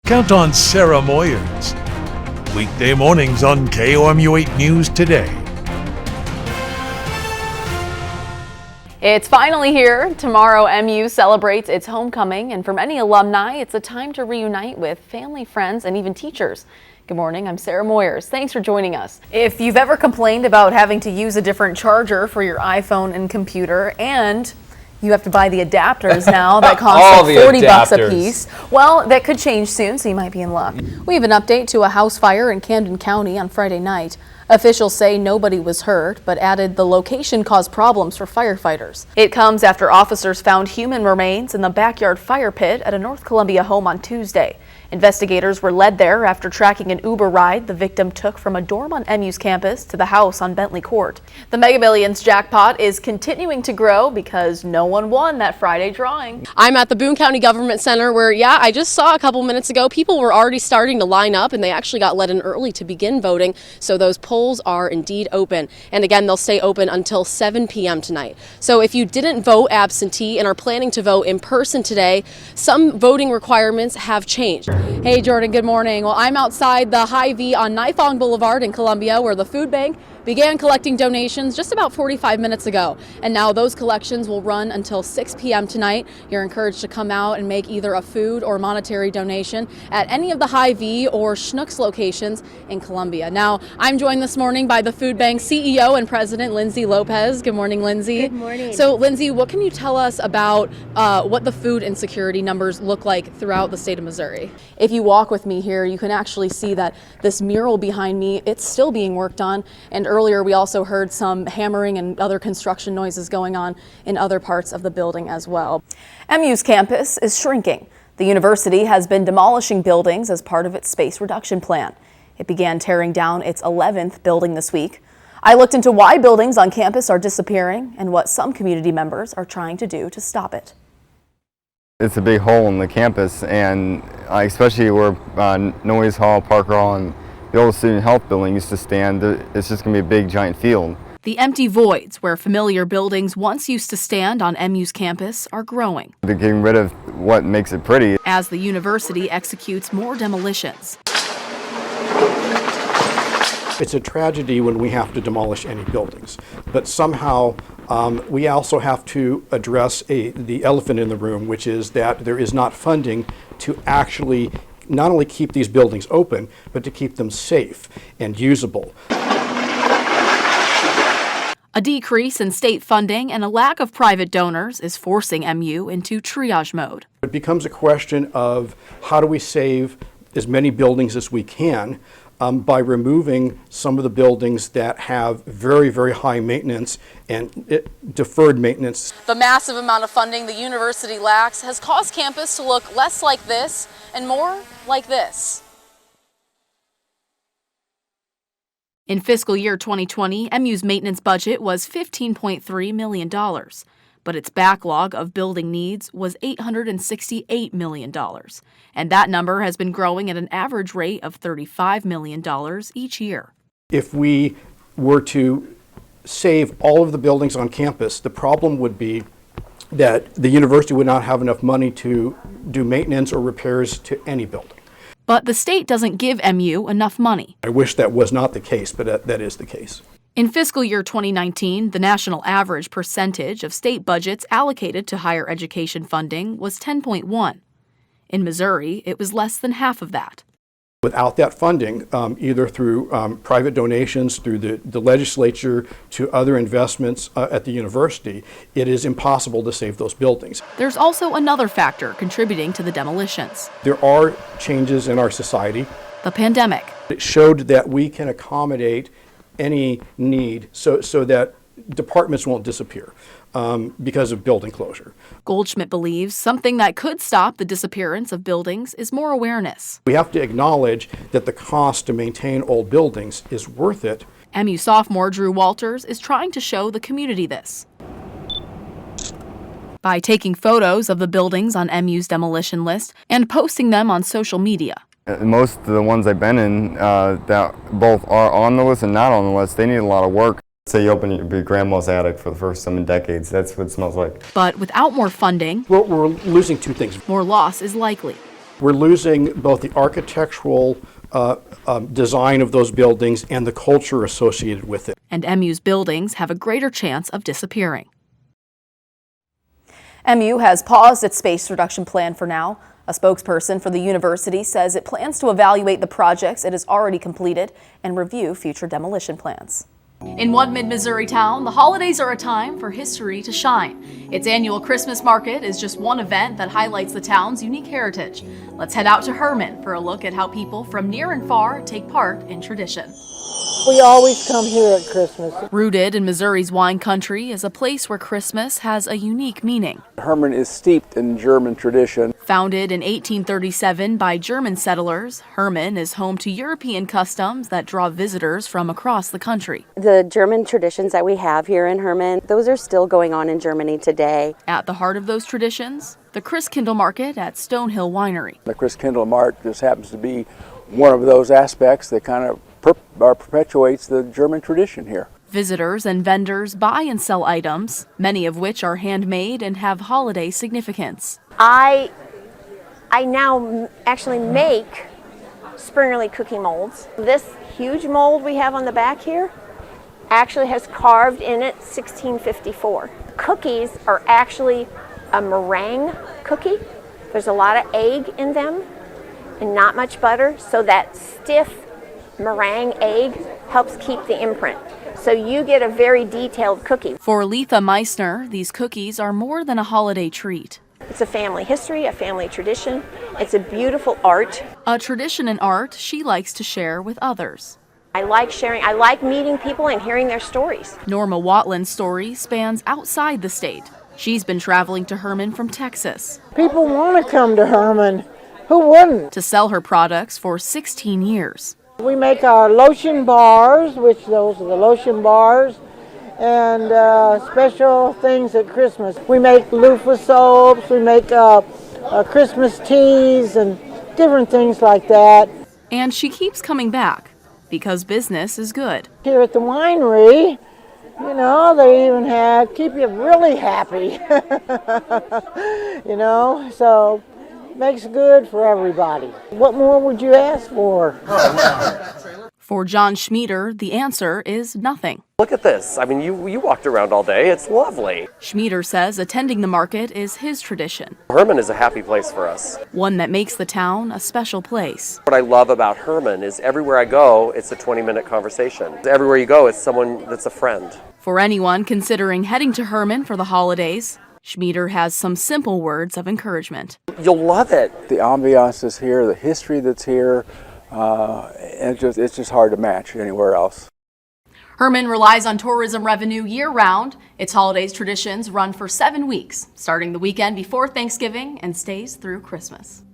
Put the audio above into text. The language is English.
Count on Sara Moyers. Weekday mornings on KOMU 8 News Today. It's finally here. Tomorrow, MU celebrates its homecoming, and for many alumni, it's a time to reunite with family, friends, and even teachers. Good morning, I'm Sara Moyers. Thanks for joining us. If you've ever complained about having to use a different charger for your iPhone and computer, and you have to buy the adapters now that cost like $40 a piece. Well, that could change soon, so you might be in luck. We have an update to a house fire in Camden County on Friday night. Officials say nobody was hurt, but added the location caused problems for firefighters. It comes after officers found human remains in the backyard fire pit at a North Columbia home on Tuesday. Investigators were led there after tracking an Uber ride the victim took from a dorm on MU's campus to the house on Bentley Court. The Mega Millions jackpot is continuing to grow because no one won that Friday drawing. I'm at the Boone County Government Center where, I just saw a couple minutes ago, people were already starting to line up and they actually got let in early to begin voting. So those polls are indeed open. And again, they'll stay open until 7 p.m. tonight. So if you didn't vote absentee and are planning to vote in person today, some voting requirements have changed. Hey Jordan, good morning. Well, I'm outside the Hy-Vee on Nifong Boulevard in Columbia where the food bank began collecting donations just about 45 minutes ago. And now those collections will run until 6 p.m. tonight. You're encouraged to come out and make either a food or monetary donation at any of the Hy-Vee or Schnucks locations in Columbia. Now, I'm joined this morning by the food bank CEO and president, Lindsay Lopez. Good morning, Lindsay. Good morning. So, Lindsay, what can you tell us about what the food insecurity numbers look like throughout the state of Missouri? If you walk with me here, you can actually see that this mural behind me, it's still being worked on. And earlier, we also heard some hammering and other construction noises going on in other parts of the building as well. MU's campus is shrinking. The university has been demolishing buildings as part of its space reduction plan. It began tearing down its 11th building this week. I looked into why buildings on campus are disappearing and what some community members are trying to do to stop it. It's a big hole in the campus, and especially where Noyes Hall, Parker Hall, and the old student health building used to stand, it's just going to be a big giant field. The empty voids where familiar buildings once used to stand on MU's campus are growing. They're getting rid of what makes it pretty. As the university executes more demolitions. It's a tragedy when we have to demolish any buildings, but somehow we also have to address the elephant in the room, which is that there is not funding to actually not only keep these buildings open, but to keep them safe and usable. A decrease in state funding and a lack of private donors is forcing MU into triage mode. It becomes a question of how do we save as many buildings as we can by removing some of the buildings that have very, very high maintenance and deferred maintenance. The massive amount of funding the university lacks has caused campus to look less like this and more like this. In fiscal year 2020, MU's maintenance budget was $15.3 million, but its backlog of building needs was $868 million. And that number has been growing at an average rate of $35 million each year. If we were to save all of the buildings on campus, the problem would be that the university would not have enough money to do maintenance or repairs to any building. But the state doesn't give MU enough money. I wish that was not the case, but that is the case. In fiscal year 2019, the national average percentage of state budgets allocated to higher education funding was 10.1. In Missouri, it was less than half of that. Without that funding, either through private donations, through the legislature, to other investments at the university, it is impossible to save those buildings. There's also another factor contributing to the demolitions. There are changes in our society. The pandemic. It showed that we can accommodate any need so that departments won't disappear because of building closure. Goldschmidt believes something that could stop the disappearance of buildings is more awareness. We have to acknowledge that the cost to maintain old buildings is worth it. MU sophomore Drew Walters is trying to show the community this by taking photos of the buildings on MU's demolition list and posting them on social media. Most of the ones I've been in that both are on the list and not on the list, they need a lot of work. Say you open your grandma's attic for the first 7 decades, that's what it smells like. But without more funding, We're losing two things. more loss is likely. We're losing both the architectural design of those buildings and the culture associated with it. And MU's buildings have a greater chance of disappearing. MU has paused its space reduction plan for now. A spokesperson for the university says it plans to evaluate the projects it has already completed and review future demolition plans. In one mid-Missouri town, the holidays are a time for history to shine. Its annual Christmas market is just one event that highlights the town's unique heritage. Let's head out to Herman for a look at how people from near and far take part in tradition. We always come here at Christmas. Rooted in Missouri's wine country is a place where Christmas has a unique meaning. Herman is steeped in German tradition. Founded in 1837 by German settlers, Herman is home to European customs that draw visitors from across the country. The German traditions that we have here in Herman, those are still going on in Germany today. At the heart of those traditions, the Christkindl Market at Stonehill Winery. The Christkindl Mart just happens to be one of those aspects that kind of perpetuates the German tradition here. Visitors and vendors buy and sell items, many of which are handmade and have holiday significance. I now actually make spring-early cookie molds. This huge mold we have on the back here actually has carved in it 1654. Cookies are actually a meringue cookie. There's a lot of egg in them and not much butter, so that stiff meringue egg helps keep the imprint. So you get a very detailed cookie. For Letha Meissner, these cookies are more than a holiday treat. It's a family history, a family tradition. It's a beautiful art. A tradition and art she likes to share with others. I like sharing, I like meeting people and hearing their stories. Norma Watland's story spans outside the state. She's been traveling to Herman from Texas. People want to come to Herman. Who wouldn't? To sell her products for 16 years. We make our lotion bars, which those are the lotion bars, and special things at Christmas. We make loofah soaps, we make Christmas teas and different things like that. And she keeps coming back because business is good. Here at the winery, you know, they even keep you really happy, you know, so makes good for everybody. What more would you ask for? For John Schmieder, the answer is nothing. Look at this. I mean, you walked around all day. It's lovely. Schmieder says attending the market is his tradition. Herman is a happy place for us. One that makes the town a special place. What I love about Herman is everywhere I go, it's a 20-minute conversation. Everywhere you go, it's someone that's a friend. For anyone considering heading to Herman for the holidays, Schmieder has some simple words of encouragement. You'll love it. The ambiance is here, the history that's here, and it's just hard to match anywhere else. Herman relies on tourism revenue year-round. Its holidays traditions run for 7 weeks, starting the weekend before Thanksgiving and stays through Christmas.